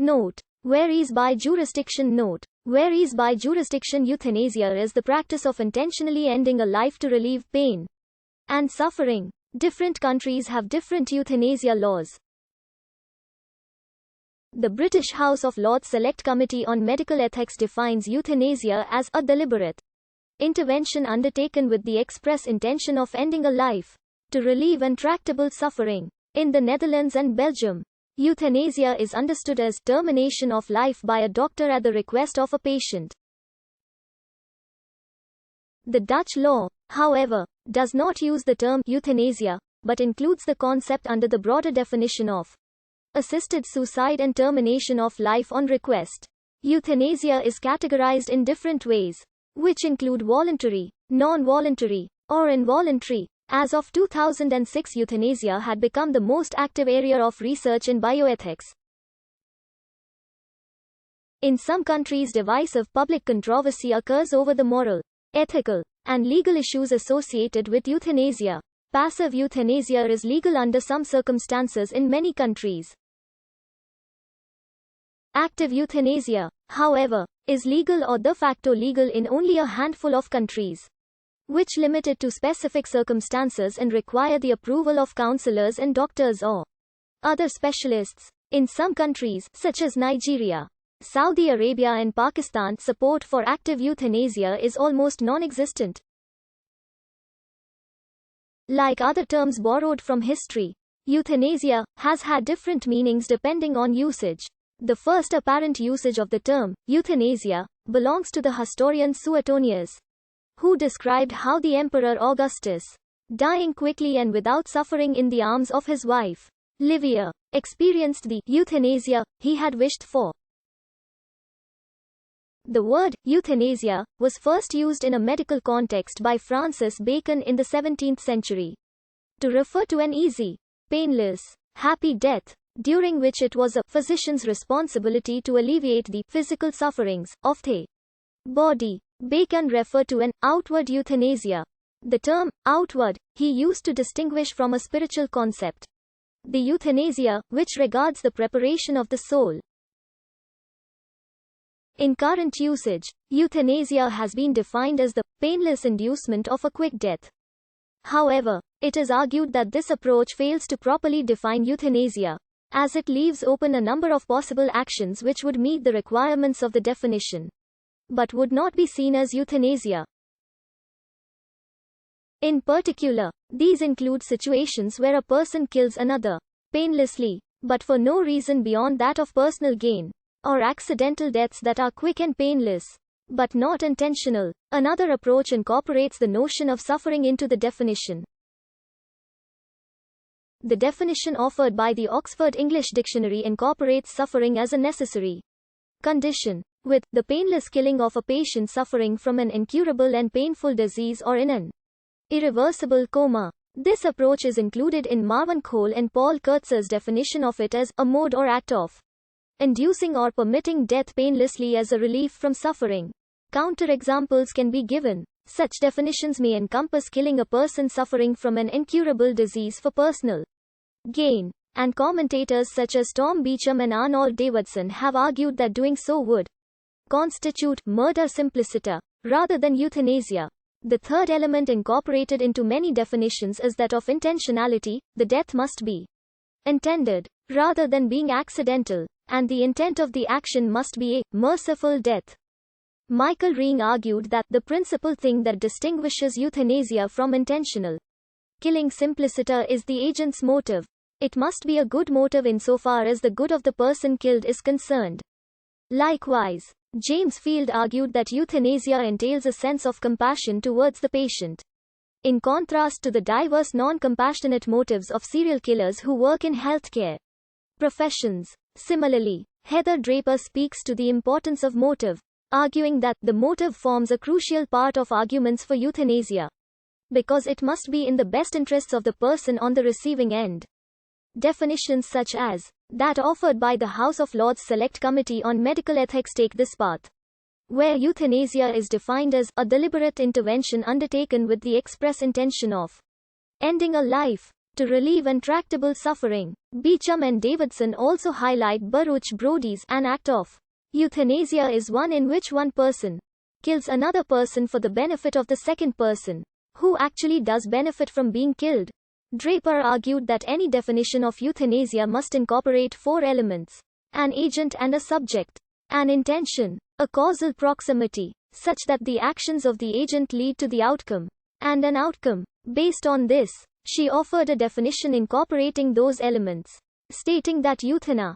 Note. Varies by jurisdiction. Note. Varies by jurisdiction. Euthanasia is the practice of intentionally ending a life to relieve pain and suffering. Different countries have different euthanasia laws. The British House of Lords Select Committee on Medical Ethics defines euthanasia as a deliberate intervention undertaken with the express intention of ending a life to relieve intractable suffering. In the Netherlands and Belgium, euthanasia is understood as termination of life by a doctor at the request of a patient. The Dutch law, however, does not use the term euthanasia, but includes the concept under the broader definition of assisted suicide and termination of life on request. Euthanasia is categorized in different ways, which include voluntary, non-voluntary, or involuntary. As of 2006, euthanasia had become the most active area of research in bioethics. In some countries, divisive public controversy occurs over the moral, ethical, and legal issues associated with euthanasia. Passive euthanasia is legal under some circumstances in many countries. Active euthanasia, however, is legal or de facto legal in only a handful of countries, which limit it to specific circumstances and require the approval of counselors and doctors or other specialists. In some countries, such as Nigeria, Saudi Arabia and Pakistan, support for active euthanasia is almost non-existent. Like other terms borrowed from history, euthanasia has had different meanings depending on usage. The first apparent usage of the term, euthanasia, belongs to the historian Suetonius, who described how the Emperor Augustus, dying quickly and without suffering in the arms of his wife, Livia, experienced the euthanasia he had wished for. The word euthanasia was first used in a medical context by Francis Bacon in the 17th century to refer to an easy, painless, happy death, during which it was a physician's responsibility to alleviate the physical sufferings of the body. Bacon referred to an outward euthanasia. The term outward he used to distinguish from a spiritual concept, the euthanasia, which regards the preparation of the soul. In current usage, euthanasia has been defined as the painless inducement of a quick death. However, it is argued that this approach fails to properly define euthanasia, as it leaves open a number of possible actions which would meet the requirements of the definition, but would not be seen as euthanasia. In particular, these include situations where a person kills another, painlessly, but for no reason beyond that of personal gain, or accidental deaths that are quick and painless, but not intentional. Another approach incorporates the notion of suffering into the definition. The definition offered by the Oxford English Dictionary incorporates suffering as a necessary condition, with the painless killing of a patient suffering from an incurable and painful disease or in an irreversible coma. This approach is included in Marwan Cole and Paul Kurtz's definition of it as a mode or act of inducing or permitting death painlessly as a relief from suffering. Counterexamples can be given. Such definitions may encompass killing a person suffering from an incurable disease for personal gain, and commentators such as Tom Beecham and Arnold Davidson have argued that doing so would constitute murder simpliciter, rather than euthanasia. The third element incorporated into many definitions is that of intentionality. The death must be intended, rather than being accidental, and the intent of the action must be a merciful death. Michael Ring argued that the principal thing that distinguishes euthanasia from intentional killing simpliciter is the agent's motive. It must be a good motive insofar as the good of the person killed is concerned. Likewise, James Field argued that euthanasia entails a sense of compassion towards the patient, in contrast to the diverse non-compassionate motives of serial killers who work in healthcare professions. Similarly, Heather Draper speaks to the importance of motive, arguing that the motive forms a crucial part of arguments for euthanasia, because it must be in the best interests of the person on the receiving end. Definitions such as that offered by the House of Lords Select Committee on Medical Ethics take this path, where euthanasia is defined as a deliberate intervention undertaken with the express intention of ending a life to relieve intractable suffering. Beecham and Davidson also highlight Baruch Brody's "An act of euthanasia is one in which one person kills another person for the benefit of the second person, who actually does benefit from being killed." Draper argued that any definition of euthanasia must incorporate four elements: an agent and a subject, an intention, a causal proximity, such that the actions of the agent lead to the outcome, and an outcome. Based on this, she offered a definition incorporating those elements, stating that euthana